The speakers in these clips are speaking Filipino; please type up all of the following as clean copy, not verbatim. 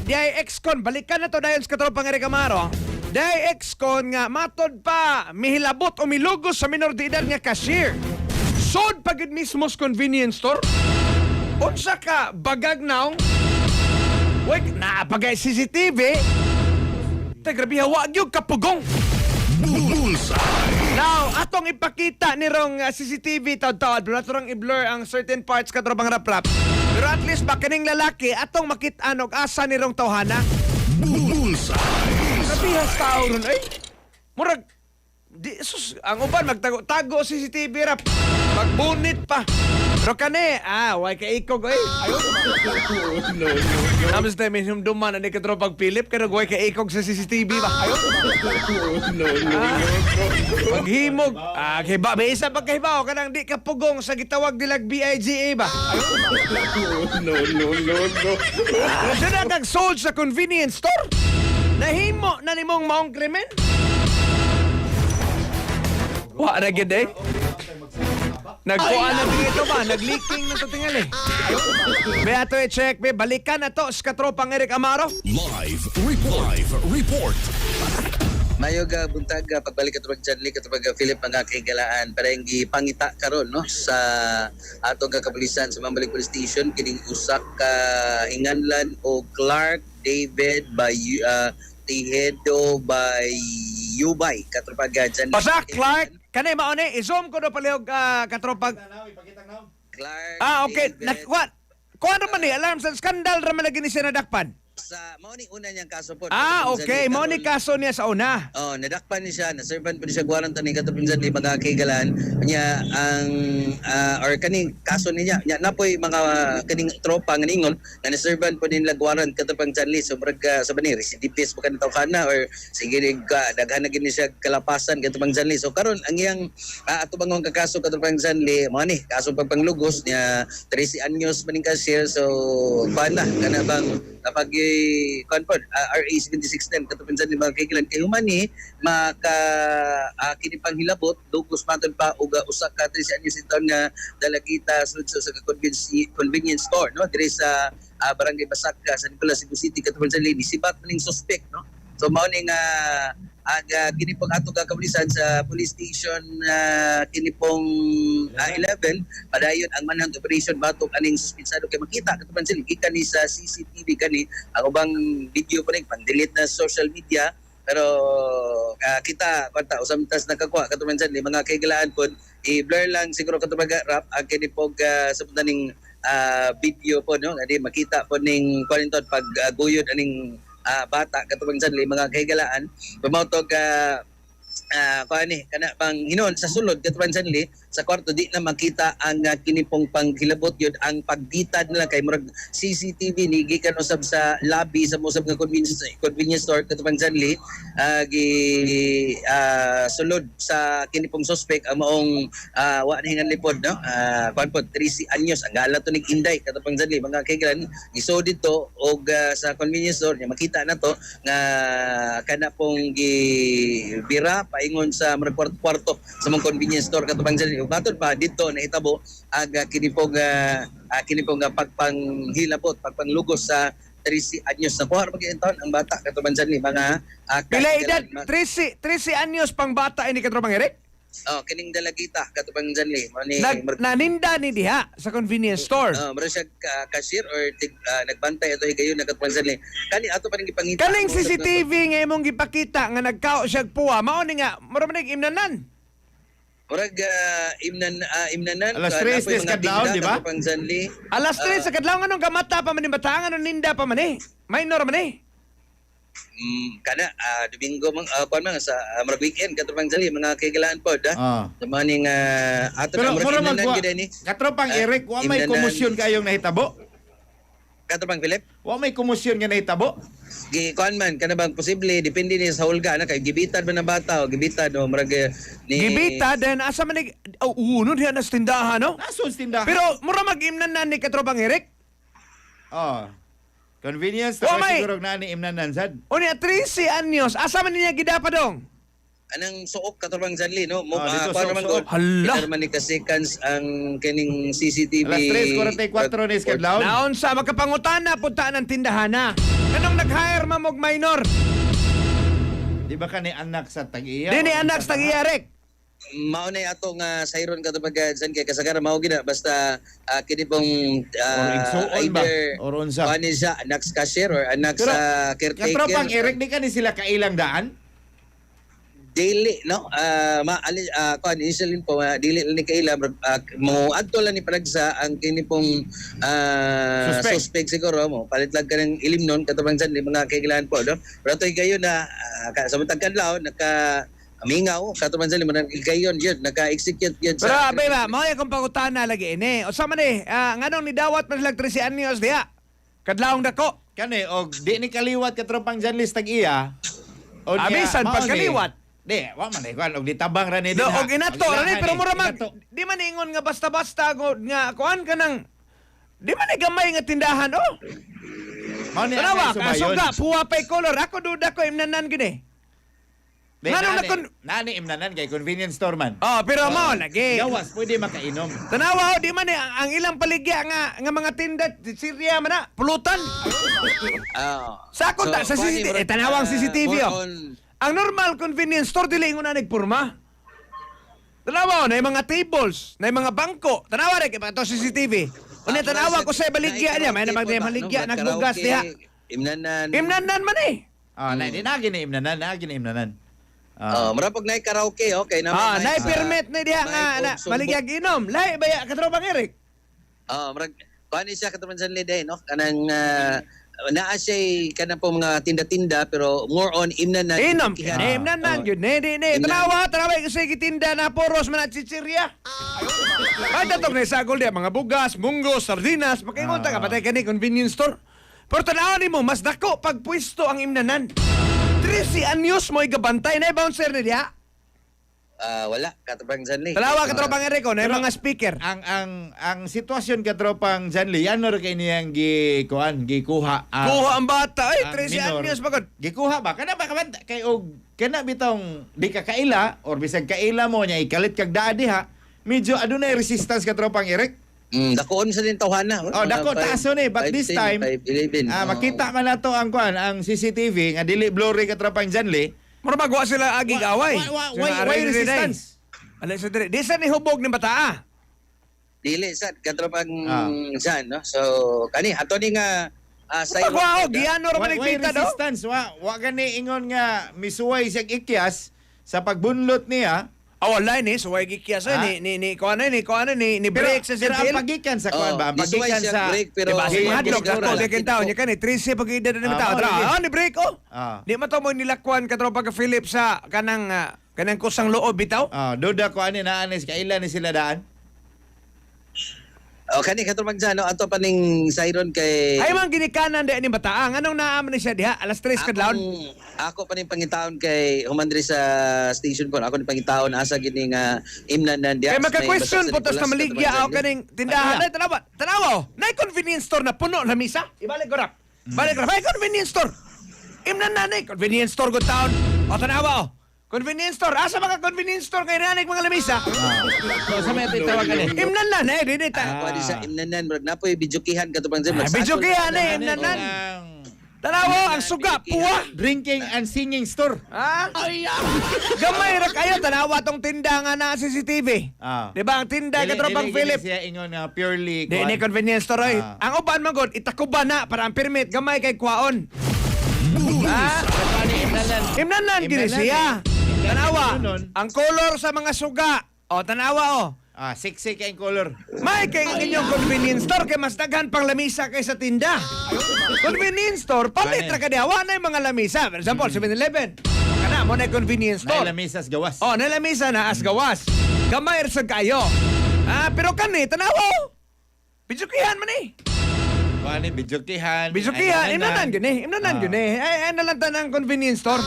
Diay ex-con, balikan na to dayon sa katropang Eric Amaro. Diay ex-con nga matod pa mihilabot o milugos sa minor de edad nga cashier. Sod pagid mismo sa convenience store. Unsa ka bagag naong? Wait, naapagay CCTV. Grabe hawa gyud kapugong. Bullseye. Now, atong ipakita ni rong CCTV taod-taod, pero ato i-blur ang certain parts katropang rap-rap. Pero at least ba kaning lalaki atong makit-an og asa ni rong tawhana. Bullseye. Kabihas tao ron ay. Murag di sus ang uban magtago-tago CCTV rap. Magbunit pa. Pero kani, way ka ikog ay. Ayun. No. Namas tayo may humduman na katropang Philip kaya way ka ikog sa CCTV ba? Ayun. No. Maghimog. Kay ba, may isa pagkahibaw kanang di ka pugong sa gitawag nilag BIGA ba? Ayun. No. Siya na kag-sold sa convenience store? Nahimo na nimong maong krimen? Wa na gid eh. Nagkuha na dito ba? Nag-leaking na to tingali. Be ato i-check, be. Balikan na to sa katropang Eric Amaro. Live report. Mayog buntag pagbalik katubag Janly katubag Philip mga kaigalaan para yung gipangita karon no sa atong kapulisan sa Mambalik Police Station kining usak ka hinganlan o Clark David by Tihedo by Yubay katubag Janly. Basta Clark, kanay maone i-zoom ko do palihog katropag. Clark Okay. David. Kuha naman ni alarm sa skandal ra man lagi ni siya nadakpan. Sa mao ni una niyang kaso po. Okay. Mao ni kaso niya sa una. Nadakpan ni siya, naservan po ni siya guwaran ni katapin sa mga kaigalan niya ang or kaning kaso niya napoy mga kaning tropa nga ningon na naservan po din lagwaran katapang Janly so brag sa bani recidivist po kanang tawhana or sige daghan na gini siya kalapasan katapang Janly so karon ang iyang ato bangong kakaso katapang Janly mao ni kaso pagpanglugos niya 13 anyos maning cashier so paana kana bang kapag konpon RA 7610 katapin sa mga kaigilan kay human ni maka kini panghilabot dugos maton pa og usa ka 13 anyos ito nga dalagita sud sa convenience store no diri sa barangay Basaka sa Nicolas Cebu City katapin sa sibat ning suspect no so mao ni nga kini pong ato kapulisan sa police station kini pong 11 padayon ang manhunt operation batok aning suspensado kay makita katuban sila gikan ni sa CCTV kani ang ubang video pa ning pang-delete na social media pero kita kwanta usamtas nakakuha katuban sila mga kaigalaan po i-blur lang siguro katuban rap ang kini pong sa ning video po no adi makita po ning kwalintod pag guyod aning bata katubang Janly mga kahigalaan pamawtog kana pang hinon sa sulod katubang Janly sa kwarto di na makita ang kinipong panghilabot yun ang pagbitad nila kay murag CCTV ni gikan usab sa lobby sa musab nga convenience store katubang Janly sulod sa kinipong suspect ang maong wa na hingan lipod no kuan pod 13 anyos ang gala to nig Inday katubang Janly mga kaigan iso dito og sa convenience store niya makita na to nga kana pong gibira paingon sa murag kwarto sa mga convenience store katubang Janly batod pa dito na itabo ang kinipong pagpanghilabot pagpanglugos sa 13 anyos na kuha maging taon ang bata katubang Janly mga Pila edad 13 anyos pang bata ini katropang Eric? kining dalagita katubang Janly Naninda ni diha sa convenience store. mara siya cashier or nagbantay ato higayon na katubang Janly kani ato pa ning gipangita Kaning CCTV nga imong gipakita nga nagkao siya puwa mao ni nga mura man imnanan. murag imnanan Alas 3 des kadlaw, di ba? katubang Janly Alas 3 sa kadlaw nga nung gamata pa man ni batangan no ninda pa man eh. Minor man eh. kana Domingo kuan man sa murag weekend katubang Janly mga kaigalaan pod sa maning ato Pero na mura murag imnanan magwa. gid ni Katropang Eric, wa may imnanan. komosyon kayong nahitabo? katubang Philip Wa may komosyon nga nahitabo? kuan man kana bang posible depende ni sa hulga na kay gibitad man ang bata o gibitad o murag ni Gibita then asa man ni uno diha na sa tindahan no. Nasun tindahan. Pero mura mag-imnanan ni katropang Eric. Convenience Wa na may- siguro na ni imnanan sad. Unya 13 anyos asa man niya gidapadong? anang suok katubang Janly no mo Dito, kuan man suok. ko Hala. naman ni ka seconds ang kining CCTV Alas 3:44 des kadlaw. Naon sa makapangutana punta ng tindahana. Kanong nag-hire mamog minor? Di ba ka ni anak sa tag-iya? Dini anak sa tag-iyarek. Mao na atong sayron katubag dyan kay kasagaran mao gina basta kini pong Or igsuon ba? either Or unsa? kuan ni siya anak sa cashier or anak Pero, sa caretaker. Katropang Eric, di ka ni sila kailang daan? Daily no kuan initially po dili lang ni kaila mo adto lang ni panagsa ang kini pong Suspect. suspect siguro mo palit lang ka ng ilim nun katubang dyan mga kailangan po no pero toy gayon na sa matag kadlaw naka mingaw katubang dyan mga gayon yun naka-execute yun Pero abay ba, mao akong pangutana lagi ini. O sa man nganong ni dawat man silang 13 anyos diha. Kadlawong dako. Kani, og di ni kaliwat katropang journalist tag-iya. O niya, Abisan mao pag ni- kaliwat. Di, wa man kuan og ditabang ra ni Do, dinha. og inato, Og rani, ilahan pero ni, mura mag, inato. di man ingon nga basta-basta nga kuan ka ng, di man gamay nga tindahan, oh. Mao ni Tanawa, ang sumayon. kasuga, puwa pa'y color, ako duda ko, imnanan gini. Di, Ngano na nani- kun- nani imnanan kay convenience store man. Oh, pero mao lagi. Gawas pwede makainom. Tanawa, oh, di man ang ilang paligya nga mga tinda, Syria man na, pulutan. Sakot ta, sa CCTV, tanawang CCTV, oh. Ang normal convenience store, dili ingon na nagpurma. Tanawa, na mga tables, na mga bangko. Tanawa rin, kaya ito CCTV. Una tanawa ko sa baligya niya, may namang maligya, nagbugas niya. Imnanan. Imnanan man eh. Na di na gini imnanan, na gini imnanan. Marapag na karaoke okay na. Nay permit na diha nga na maligyag inom. Lay baya katropang Eric. Marag kuan siya katubang dyan liday no kanang naa siya kanang po mga tinda-tinda pero more on imnanan. Inom kaya imnanan yun. Di. Tanawa kasi gitinda na poros man at chichirya. Ay datok na isagol diya mga bugas, munggo, sardinas. Makingunta ka patay kani convenience store. Pero tanawa ni mo mas dako pag pwesto ang imnanan. 13 anyos mo igabantay na bouncer na diha. Wala katubang dyan li. Tanawa katropang Eric na mga speaker. Ang sitwasyon katropang Janli, ano ra kay niyang gikuha. Kuha ang bata ay ang 13 minor. anyos pagod. Gikuha ba? Kana ba kabanta? Kay og kana bitong di ka kaila or bisag kaila mo niya ikalit kag daa diha, medyo adunay resistance katropang Eric. Dakoon sa din tawhana. Oh, dako taaso ni but this time 5'11". makita man nato ang CCTV nga dili blurry katropang Janli. Mura magawa sila aging away. Why resistance? Alay sa dire. Di sa ni hubog ni bata. Dili sad katubang dyan no. So kani ato ni nga Pagwao, giyano ra man Why nagpita do. resistance? Wa gani ingon nga misuway siyang ikyas sa pagbunlot niya. Wala ni so way gikyas ni kuan ni break sa Pero ang sirtil. pagikan sa kuan ba? Ang misuway pagikan siyang sa break, pero Diba si Sige, Madlok sige, ako sige. di kin taon niya kani 13 pag ida ni tao. sige. Ni break oh. Di man to mo nilakwan katropa ka Philip sa kanang kusang loob bitaw. Duda ko ani naanis kailan ni sila daan? Kani katubang dyan no ato pa ning sayron kay Ay man ginikanan di ni bata. Anong naaman ni siya diha alas 3 kadlawon. Ako pa ning pangitaon kay humandri sa station ko. Ako ning pangitaon asa gini nga imnanan Kaya diha. magka-question po tas na maligya ako kaning tindahan. Ay, tanawa. Na convenience store na puno na misa. Ibalik ko rap. Balik rap. Ay, convenience store. Imnan na convenience store good town. O tanawa o. Convenience store. Asa mga convenience store kay nanig mga lamisa? So sa may tawag ani. Imnan na dili ta. Ako di sa imnanan murag napoy bidyukihan katubang dyan. Bidyukihan imnanan. Tanawa ang suga puwa. Drinking and singing store. Ha? Gamay ra kayo tanawa tong tinda nga na CCTV. Di ba ang tinda katropang Philip? Siya ingon nga purely Di ni convenience store oy. Ang uban magod itakuba na para ang permit gamay kay kwaon. Imnanan gini siya. Tanawa ang color sa mga suga. O tanawa o. Sexy kay color. May kay inyong convenience store kay mas daghan pang lamisa kaysa tinda. Convenience store palit ra kadi awa na yung mga lamisa. For example, 7-Eleven. Kana mo na yung convenience store. Nay lamisas gawas. Oh, na lamisa na as gawas. Gamay ra sa kayo. Pero kani tanawa. Bijukihan man eh. Kuani bijukihan. Bijukihan, imnanan gini. Ay nalang tanang convenience store.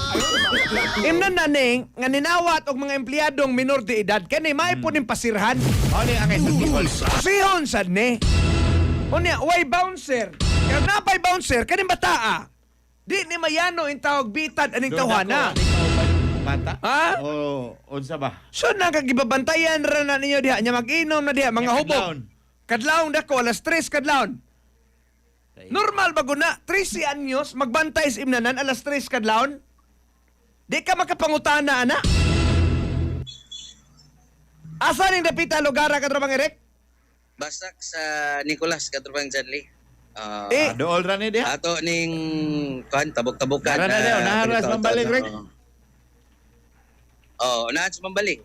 Imnanan ning nga ninawat og mga empleyadong minor de edad kani may po ning pasirhan. Ano ang isang Sihon sad ni. Unya, way bouncer. Kaya napay bouncer kaning bataa. Di ni mayano in tawag bitad aning tawhana. Bata? Ha? O unsa ba? So nakagibabantayan ra na ninyo diha nya mag-inom na diha mga hubog. Kadlawon dako alas 3 kadlawon. Normal ba guna? 13 anyos, magbantay sa imnanan, alas 3 kadlawon? Di ka makapangutana, ana? Asa ning dapita lugar ka trabang Eric? Basak sa Nicolas Katrubang Janli. Dool ra ni diha. Ato ning kuan tabok-tabokan. Tara na daw, naharas mambalik, Rick. Naharas mambalik.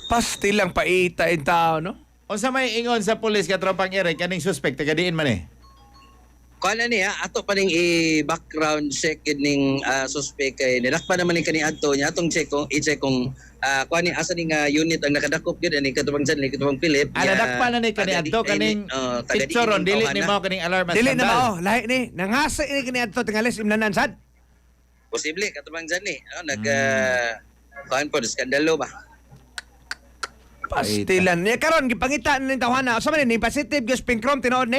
Pasti lang paita in tao, no? Unsa may ingon sa pulis katropang Eric kaning suspect tagadiin man eh. Kuan na niya, ato pa ning i-background check ning suspect kay nilakpan naman ni kani adto niya atong check kung i-check kung kuan ni asa ning unit ang nakadakop gyud ani Katubang Janli Katubang Philip. Nadakpan na ni kani adto kaning picture ron dili ni mo kaning alarm Dili na mao, lahi ni. Nangasa ini kini adto tingalis imnanan sad. Posible Katubang Janli. Kuan po skandalo ba? Pastilan. Ni karon gipangitaan ni tawhana. Sa man ni positive gas pinkrom tinuod ni?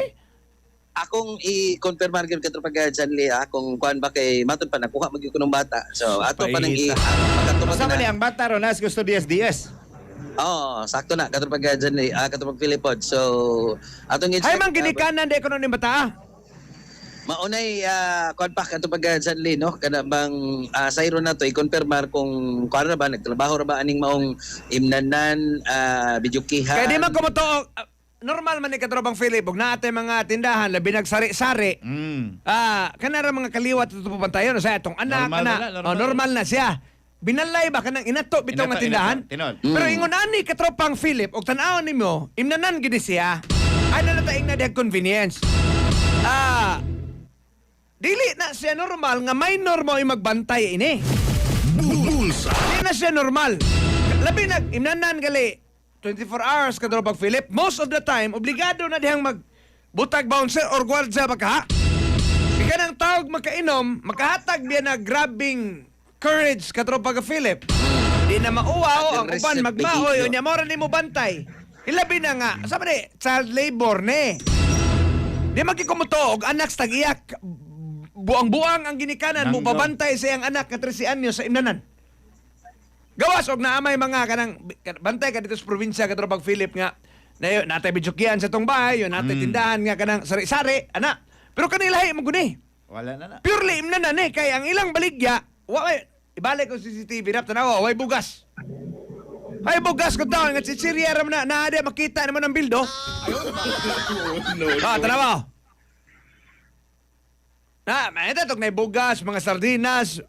Akong i-confirmar gyud Katubang Janli kung kuan ba kay matud pa nakuha magyud kunong bata. So ato pa nang Unsa makatubag man ni na. ang bata ron as gusto DS. Sakto na Katubang Janli, Katubang Philipod. So atong i-check. Hay man ginikanan di ko ni bata. Maunay kuan pa Katubang Janli no kana bang sayro na to i-confirmar kung kuan ra ba nagtrabaho ra ba aning maong imnanan bidyukihan. Kaya di man ko moto normal man ni katrobang Philip ug naa tay mga tindahan labi nagsari-sari. Kana ra mga kaliwat ito pupantayon sa atong anak Normal na. na, normal Normal na siya. Binalay ba kanang inato bitaw nga tindahan? Tinod. Pero ingon ani katropang Philip og tan-awon nimo imnanan gid siya. Ay na nataing na dihang convenience. Dili na siya normal nga minor mo magbantay ini. Bullseye. Dili na siya normal. Labi nag imnanan gali 24 hours katropang Philip. Most of the time obligado na dihang butag bouncer or gwardiya ba ka? Ika ng tawag makainom, makahatag biya na grabbing courage katropang Philip. Di na mauwaw ang uban magmaoy o niya mora ni mo bantay. Ilabi na nga, sabi ni, child labor ni. Di magkikumuto og anak sa tagiyak. Buang-buang ang ginikanan mo babantay sa iyang anak na 13 anyos sa imnanan. Gawas og naamay mga kanang bantay ka dito sa probinsya katropang Philip nga na natay bidyukyan sa tong bahay, yun natay tindahan nga kanang sari-sari, ana. Pero kanilahi mo guni. Wala na. Purely imnanan eh kay ang ilang baligya, ibalik ko CCTV rap tanaw, way bugas. Ay bugas ko taon nga si Siriera na naade makita naman ang bildo. No. Tanaw. Ito itong bugas, mga sardinas.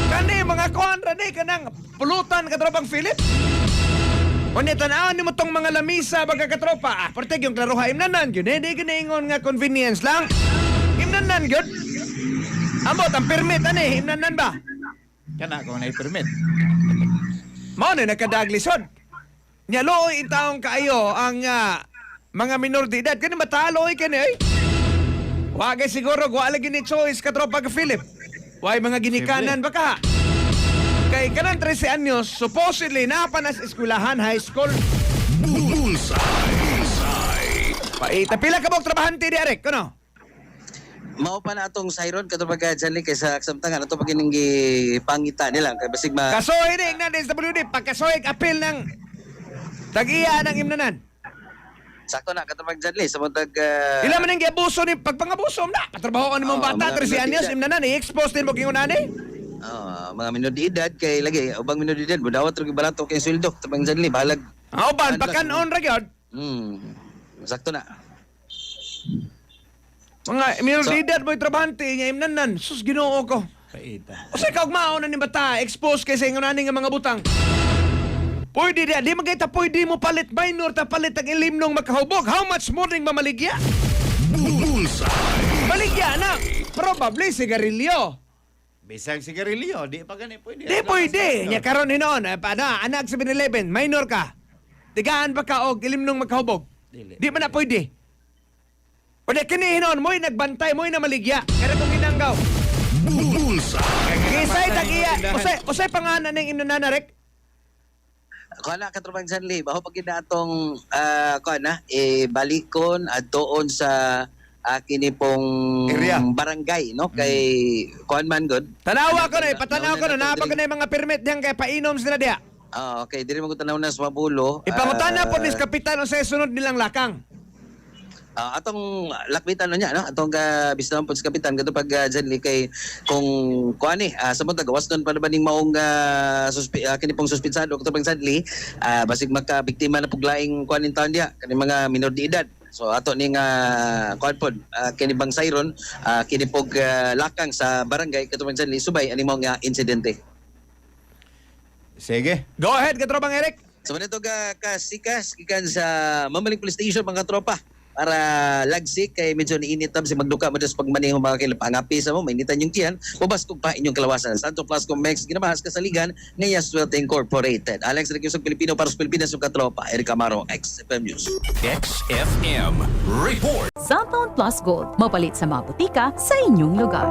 Kani, mga kuhan ni kanang pulutan katropang Philip. O niya, tanaan ni mo tong mga lamisa baga katropa. Parte yung klaruha, imnanan yun. Hindi ginaingon nga convenience lang. Imnanan yun. Ambot, ang permit, imnanan ba? Kana ko na i-permit. Mao na nakadaglisod. Nya looy taong kaayo ang mga minor de edad. Kani mataloy kani ay. Wagay siguro wa lagi ni choice katropa ka Philip. Way mga ginikanan ba ka? Kay kanang 13 anyos, supposedly napanas eskwelahan high school. Bullseye. Paita pila ka bog trabahante di arek kuno? Mao pa na atong sayron Katubang Janli kaysa samtangan ato pag ining pangita nila kay basig Kasoy ni Ignan SWD pagkasoy apil ng tag-iya ng imnanan. sakto na Katubang Janli sa matag Ila man ang giabuso ni pagpangabuso na. Katrabaho ni mong bata mga 13 anyos imnanan i-expose din mo gingon ani. mga minor de edad kay lagi ubang minor de edad budawat og balato kay sweldo Katubang Janli balag. Ang uban pakanon ra gyud. Sakto na. Mga minor de edad mo'y trabahante niya imnanan. Sus Ginoo ko. Paita. O sa ikaw maon na ni bata expose kay sa ingon ani nga mga butang. Pwede di magayta pwede mo palit minor ta palit ang ilimnong makahubog. How much more ning mamaligya? Bullseye. Maligya na. Probably sigarilyo. Bisag sigarilyo, di pa gani pwede. Di pwede. Nya karon hinon, anak 7-Eleven, minor ka. Tigaan ba ka og ilimnong makahubog? Dili. Di man na pwede. O di kini hinon mo'y nagbantay mo'y na maligya. Kaya kung hinanggaw. Bullseye. Kisay tagiya. Usay panganan ning imnanarek. Kuha na Katubang Janli, baho pag atong balikon adtoon sa kini pong Area. barangay no kay kuan man god. Tanawa ko na, patanaw ko na, napag na yung mga permit diyan kay painom sila diya. Okay, diri mo ko tanaw na sa Mabulo. Ipangutana po ni kapitan o sa sunod nilang lakang. Atong lakbitan na niya, no? Atong bisnawan po sa kapitan kadto pag dyan kay kung kuani sa mga gawas doon para ba ning maong kini pong suspitsado kadto pag sadli basig magkabiktima na puglaing kuanin taon diha kani mga minor de edad. So ato ning kuan pod kini bang sayron kini pog lakang sa barangay kadto pag sadli subay ani maong insidente. Sige. Go ahead, Katropang Eric. So nito kasikas gikan sa Mamaling Police Station mga tropa para lagsik kay medyo niinit tam si magduka mo sa pagmaneho mga kilap ang api sa mo mainitan yung tiyan ubas kog pa inyong kalawasan Santo Plus Comex ginamahas ka sa ligan ng Swelter Incorporated. Alex Rekyusog Pilipino para sa Pilipinas ug katropa Eric Amaro XFM News. XFM Report. Cellphone Plus Gold. Mapalit sa mga butika sa inyong lugar.